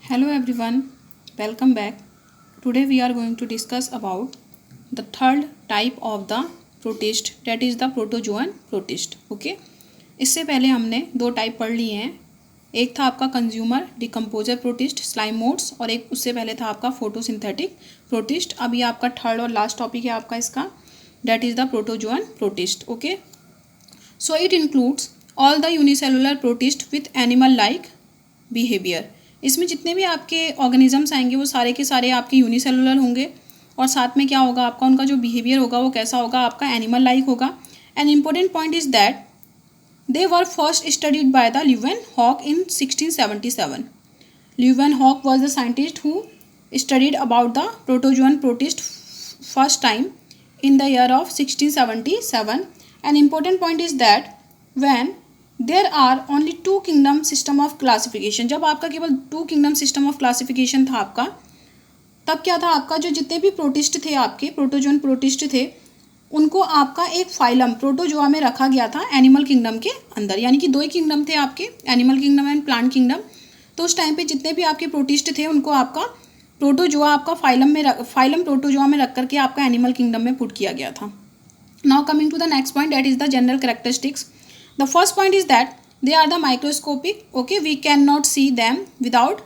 Hello everyone, welcome back. Today we are going to discuss about the third type of the protist, that is the protozoan protist. Okay, इससे पहले हमने दो type पढ़ लिए हैं. एक था आपका consumer decomposer protist slime modes और एक उससे पहले था आपका फोटोसिंथेटिक प्रोटिस्ट. अब ये आपका थर्ड और लास्ट टॉपिक है आपका इसका, that is the protozoan protist. Okay, so it includes all the unicellular protist with animal like behavior. इसमें जितने भी आपके ऑर्गेनिजम्स आएंगे वो सारे के सारे आपके यूनिसेलुलर होंगे और साथ में क्या होगा आपका, उनका जो बिहेवियर होगा वो कैसा होगा आपका, एनिमल लाइक होगा. An important point is that they were first studied by the Leeuwenhoek in 1677. Leeuwenhoek was the scientist who studied about the protozoan protist first time in the year of 1677. An important point is that when there are only two kingdom system of classification, जब आपका केवल two kingdom system of classification था आपका, तब क्या था आपका, जो जितने भी प्रोटिस्ट थे आपके प्रोटोजोन प्रोटिस्ट थे उनको आपका एक फाइलम प्रोटोजोआ में रखा गया था एनिमल किंगडम के अंदर. यानी कि दो ही किंगडम थे आपके, animal kingdom and plant kingdom. तो उस टाइम पे जितने भी आपके प्रोटिस्ट थे उनको आपका प्रोटोजोआ आपका फाइलम प्रोटोजोआ में रख करके आपका एनिमल किंगडम में पुट किया गया था. Now coming to the next point, that is the general characteristics. The first point is that they are the microscopic. Okay, we can not see them without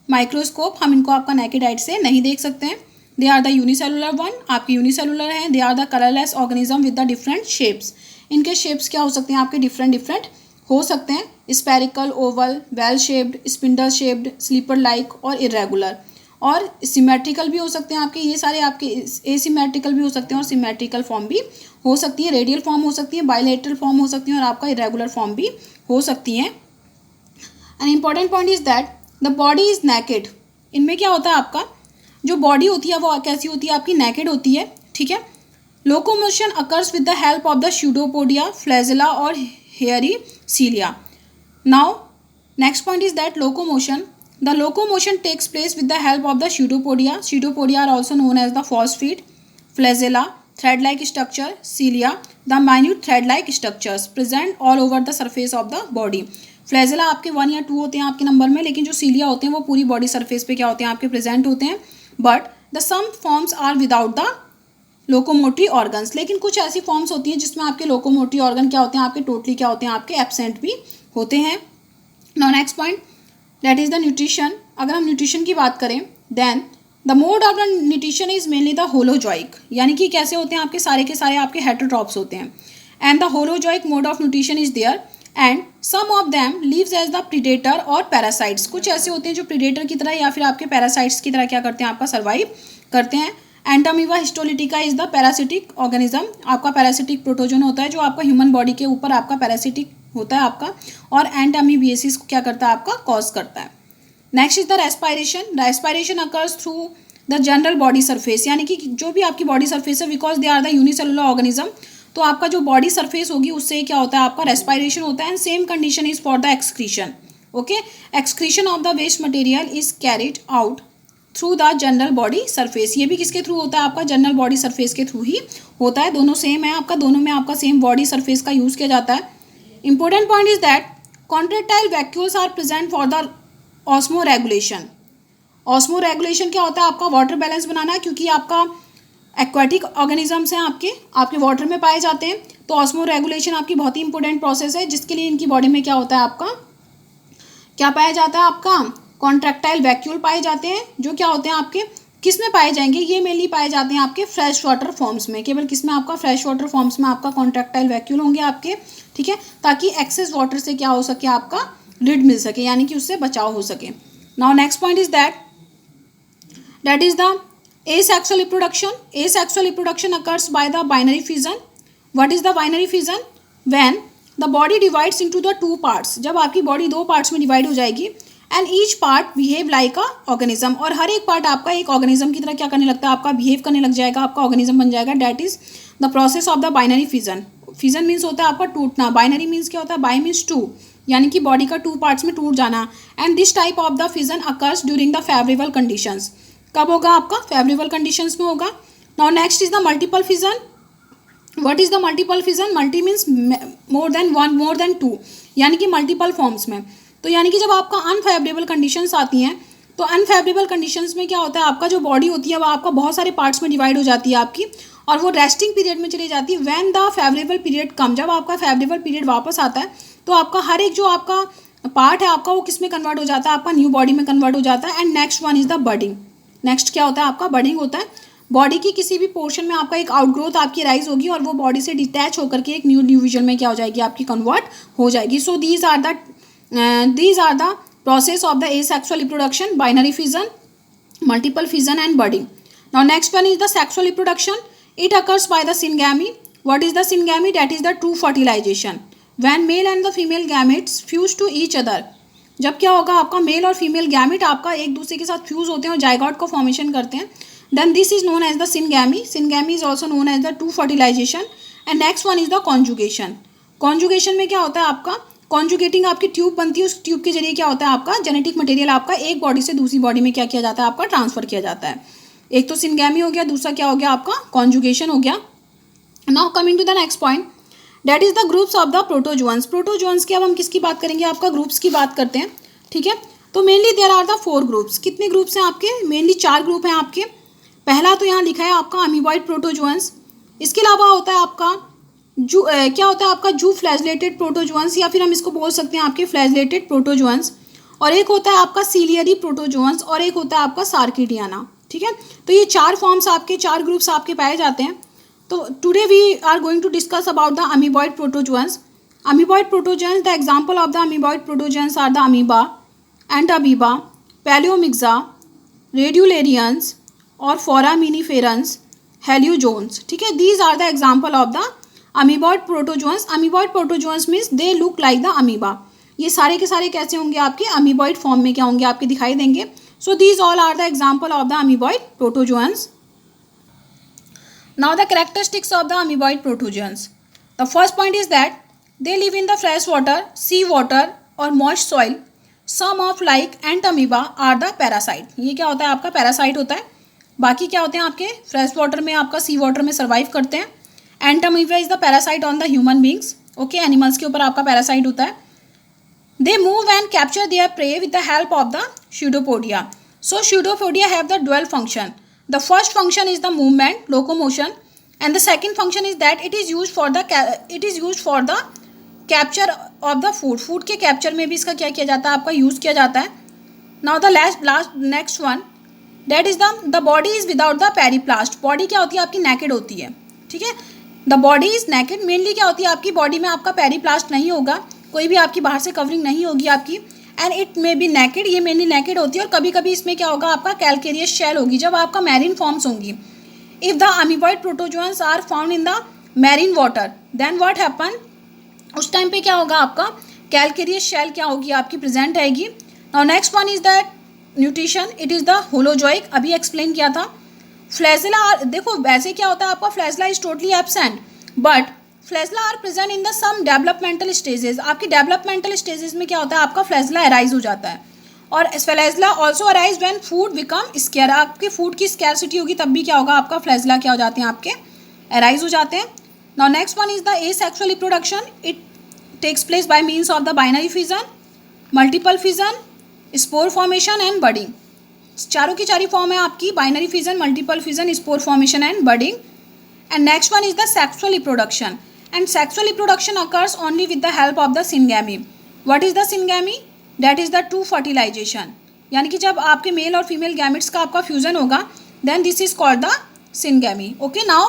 microscope. हम इनको आपका naked आइट से नहीं देख सकते हैं. They are the unicellular one, आपके unicellular हैं. They are the colourless organism with the different shapes. इनके शेप्स क्या हो सकते हैं आपके, डिफरेंट हो सकते हैं. Spherical, oval, well shaped, spindle shaped, slipper like और इरेगुलर. और सिमेट्रिकल भी हो सकते हैं आपके, ये सारे आपके एसिमेट्रिकल भी हो सकते हैं और सिमेट्रिकल फॉर्म भी हो सकती है. रेडियल फॉर्म हो सकती है, बायलेटरल फॉर्म हो सकती है और आपका इरेगुलर फॉर्म भी हो सकती है. An important point is that the body is naked. इनमें क्या होता है आपका, जो बॉडी होती है वो कैसी होती है आपकी, नेकेड होती है. ठीक है. Locomotion occurs with the help of the pseudopodia, flagella और hairy cilia. Now next point is that locomotion. The locomotion takes place with the help of the pseudopodia. Pseudopodia are also known as the false feet, flagella, thread-like structure, cilia, the minute thread-like structures present all over the surface of the body. Flagella आपके 1 या 2 होते हैं आपके number में, लेकिन जो cilia होते हैं वो पूरी बॉडी सरफेस पे क्या होते हैं आपके प्रेजेंट होते हैं. But the some forms are without the locomotory organs. लेकिन कुछ ऐसी फॉर्म्स होती हैं जिसमें आपके लोकोमोटरी ऑर्गन क्या होते हैं आपके, टोटली क्या होते हैं आपके, एब्सेंट भी होते हैं. Now next point, that is the nutrition. अगर हम न्यूट्रिशन की बात करें, then the mode of the nutrition is mainly the holozoic. यानी कि कैसे होते हैं आपके, सारे के सारे आपके हेटेरोट्रॉप्स होते हैं. And the holozoic mode of nutrition is there and some of them lives as the predator और पैरासाइट्स. कुछ ऐसे होते हैं जो प्रीडेटर की तरह या फिर आपके पैरासाइट्स की तरह क्या करते हैं आपका, सर्वाइव करते हैं. Entamoeba histolytica is the parasitic organism. आपका पैरासिटिक प्रोटोजोन होता है जो आपका ह्यूमन बॉडी के ऊपर आपका पैरासिटिक होता है आपका, और एंटामीबिएसिस को क्या करता है आपका, कॉज करता है. Next is the respiration. Respiration occurs through the general body surface. यानी कि जो भी आपकी बॉडी सरफेस है, because they are the unicellular organism, तो आपका जो बॉडी सरफेस होगी उससे क्या होता है आपका, रेस्पायरेशन होता है. And same condition is for the excretion. Okay, excretion of the waste material is carried out through the general body surface. ये भी किसके थ्रू होता है आपका, जनरल बॉडी सरफेस के थ्रू ही होता है. दोनों सेम है आपका, दोनों में आपका सेम बॉडी सरफेस का यूज किया जाता है. Important point is that contractile vacuoles are present for the osmoregulation. Osmoregulation क्या होता है आपका, वाटर बैलेंस बनाना है, क्योंकि आपका एक्वाटिक ऑर्गेनिजम्स हैं आपके वाटर में पाए जाते हैं. तो ऑस्मो रेगुलेशन आपकी बहुत ही इंपॉर्टेंट प्रोसेस है, जिसके लिए इनकी बॉडी में क्या होता है आपका, क्या पाया जाता है आपका, कॉन्ट्रैक्टाइल वैक्यूल पाए जाते हैं. जो क्या होते हैं आपके, किस में पाए जाएंगे, ये मेनली पाए जाते हैं आपके फ्रेश वाटर फॉर्म्स में. केवल किस में आपका, फ्रेश वाटर फॉर्म्स में आपका कॉन्ट्रैक्टाइल वैक्यूल होंगे आपके. ठीक है, ताकि एक्सेस वाटर से क्या हो सके आपका, रिड मिल सके, यानी कि उससे बचाव हो सके. Now next point is that is the asexual reproduction. Asexual reproduction occurs by the binary fission. What is the binary fission? When the body divides into the two parts. जब आपकी बॉडी दो पार्ट्स में divide हो जाएगी, and each part behave like a organism. और हर एक part आपका एक ऑर्गेनिज्म की तरह क्या करने लगता है आपका, बिहेव करने लग जाएगा, आपका ऑर्गेनिज्म बन जाएगा. That is the process of the binary fission. Fission means होता है आपका टूटना, बाइनरी मीन्स क्या होता है, बाई मीन्स टू, यानी कि बॉडी का टू पार्ट्स में टूट जाना. And this type of the fission occurs during the favourable conditions. कब होगा आपका, फेवरेबल कंडीशंस में होगा. Now next is the multiple fission. What is the multiple fission? Multi means more than one, more than two, यानी कि multiple forms में. तो यानी कि जब आपका अनफेवरेबल कंडीशंस आती हैं तो अनफेवरेबल कंडीशंस में क्या होता है, आपका जो बॉडी होती है वो आपका बहुत सारे पार्ट्स में डिवाइड हो जाती है आपकी, और वो रेस्टिंग पीरियड में चली जाती है। व्हेन द फेवरेबल पीरियड कम, जब आपका फेवरेबल पीरियड वापस आता है तो आपका हर एक जो आपका पार्ट है आपका वो किस में कन्वर्ट हो जाता है, आपका न्यू बॉडी में कन्वर्ट हो जाता है। And next one is the budding. Next क्या होता है आपका, बडिंग होता है। बॉडी की किसी भी पोर्शन में आपका एक आउटग्रोथ आपकी राइज होगी और वो बॉडी से डिटैच होकर के एक न्यू डिविजन में क्या हो जाएगी, आपकी कन्वर्ट हो जाएगी। So these are the process of the asexual reproduction, binary fission, multiple fission and budding. Now next one is the sexual reproduction. It occurs by the syngamy. What is the syngamy? That is the true fertilization. When male and the female gametes fuse to each other. जब क्या होगा, आपका mail और female gamete आपका एक दूसरे के साथ फ्यूज होते हैं और जाइगोट को फॉर्मेशन करते हैं, then this is known as the syngamy. Syngamy is also known as the true fertilization. And next one is the conjugation. Conjugation में क्या होता है आपका, कॉन्जुगेटिंग आपकी ट्यूब बनती है, उस ट्यूब के जरिए क्या होता है आपका जेनेटिक मटेरियल आपका एक बॉडी से दूसरी बॉडी में क्या किया जाता है, आपका ट्रांसफर किया जाता है. एक तो सिनगैमी हो गया, दूसरा क्या हो गया आपका कॉन्जुगेशन हो गया. Now coming to the next point, that is the groups of the protozoans. Protozoans के अब हम किसकी बात करेंगे, आपका ग्रुप्स की बात करते हैं. ठीक है, तो mainly there are the 4 groups. कितने ग्रुप्स हैं आपके, मेनली 4 ग्रुप हैं आपके. पहला तो यहाँ लिखा है आपका अमीबॉइड प्रोटोजोअन्स. इसके अलावा होता है आपका क्या होता है आपका जू फ्लैजलेटेड प्रोटोजोअन्स, या फिर हम इसको बोल सकते हैं आपके फ्लैजलेटेड प्रोटोजोअन्स. और एक होता है आपका सीलियरी प्रोटोजोअन्स, और एक होता है आपका सार्किडियाना. ठीक है, तो ये 4 फॉर्म्स आपके, 4 ग्रुप्स आपके पाए जाते हैं. तो today we are going to discuss about the amoeboid protozoans. Amoeboid protozoans, the example of the amoeboid protozoans are the amoeba, entamoeba, pelomyxa, radiolarians और फोरामिनिफेरंस, हेलियोजोन्स. ठीक है, these are the example of the amoeboid protozoans. Amoeboid protozoans means they look like the amoeba. ये सारे के सारे कैसे होंगे आपके, अमीबॉइड फॉर्म में क्या होंगे, आपके दिखाई देंगे. So these all are the example of the amoeboid protozoans. Now the characteristics of the amoeboid protozoans. The first point is that they live in the fresh water, sea water और moist soil. Some of like entamoeba are the parasite. ये क्या होता है आपका parasite होता है. बाकी क्या होते हैं आपके फ्रेश वाटर में, आपका सी वाटर में सर्वाइव करते हैं. Entamoeba is the parasite on the human beings. Okay, animals के ऊपर आपका पैरासाइट होता है. They move and capture there pray with the help of the pseudopodia. So pseudopodia have the dual function. The first function is the movement, locomotion, and the second function is that it is use for the capture of the food. Food के capture में भी इसका क्या किया जाता है, आपका use किया जाता है. Now the last next one, that is the body is without the periplast. Body क्या होती है आपकी, नेकेड होती है. ठीक है, the body is naked. Mainly क्या होती है आपकी बॉडी में आपका पेरिप्लास्ट नहीं होगा, कोई भी आपकी बाहर से कवरिंग नहीं होगी आपकी. And it may be naked, ये मेनली नेकेड होती है. और कभी कभी इसमें क्या होगा आपका कैल्केरियस शेल होगी जब आपका मैरीन फॉर्म्स होंगी. If the amoeboid protozoans are found in the marine water, then what happen, उस टाइम पे क्या होगा आपका कैल्केरियस शेल क्या होगी आपकी प्रेजेंट रहेगी. Now next one is the nutrition. It is the holozoic, अभी एक्सप्लेन किया था. फ्लैजेला, देखो वैसे क्या होता है आपका flagella is totally absent, but flagella are present in the some developmental stages. आपकी डेवलपमेंटल स्टेजेस में क्या होता है आपका फ्लैजेला अराइज हो जाता है. और flagella also arise when food become square. आपके फूड की स्कैरसिटी होगी तब भी क्या होगा आपका फ्लैजेला क्या हो जाते हैं आपके अराइज हो जाते हैं. Now next one is the asexual reproduction. It takes place by means of the binary fission, multiple fission, spore formation and budding. चारों की चारी फॉर्म है आपकी binary fission, multiple fission, spore formation and budding. And next one is the sexual reproduction. And sexual reproduction occurs only with the help of the syngamy. What is the syngamy? That is the true fertilization. यानी कि जब आपके mail और female gametes का आपका fusion होगा, then this is called the syngamy. Okay, now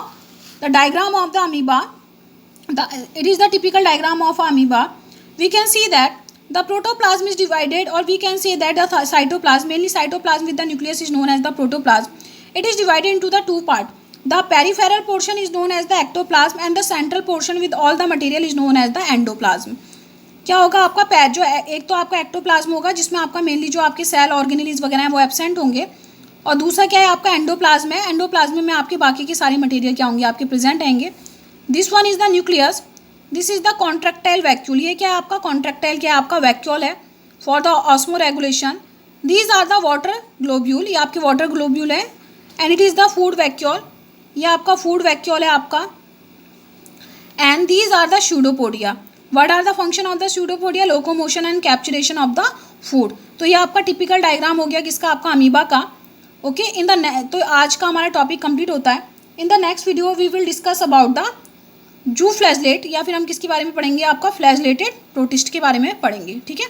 the diagram of the amoeba, it is the typical diagram of amoeba. We can see that the protoplasm is divided, or we can say that the cytoplasm, mainly cytoplasm with the nucleus, is known as the protoplasm. It is divided into the 2 parts. The peripheral portion is known as the ectoplasm and the central portion with all the material is known as the endoplasm. क्या होगा आपका जो एक तो आपका ectoplasm होगा जिसमें आपका मेनली जो आपके सेल ऑर्गेनेल्स वगैरह हैं वो एब्सेंट होंगे, और दूसरा क्या है आपका एंडोप्लाज्म है. एंडोप्लाज्म में आपके बाकी के सारे मटेरियल क्या होंगे आपके प्रेजेंट रहेंगे. This one is the nucleus. This is the contractile vacuole. ये क्या है आपका कॉन्ट्रैक्टाइल, क्या आपका वैक्यूल है for the osmoregulation. These are the water globule, ये आपके वाटर ग्लोब्यूल है. And it is the food vacuole, ये आपका फूड वैक्यूल है आपका. And these are the pseudopodia. What are the function of the pseudopodia? Locomotion and capturation of the food. तो ये आपका टिपिकल डायग्राम हो गया किसका, आपका अमीबा का। ओके, तो आज का हमारा टॉपिक कंप्लीट होता है। In the next video we will discuss about the zooflagellate, या फिर हम किसके बारे में पढ़ेंगे, आपका फ्लैजलेटेड प्रोटिस्ट के बारे में पढ़ेंगे। ठीक है।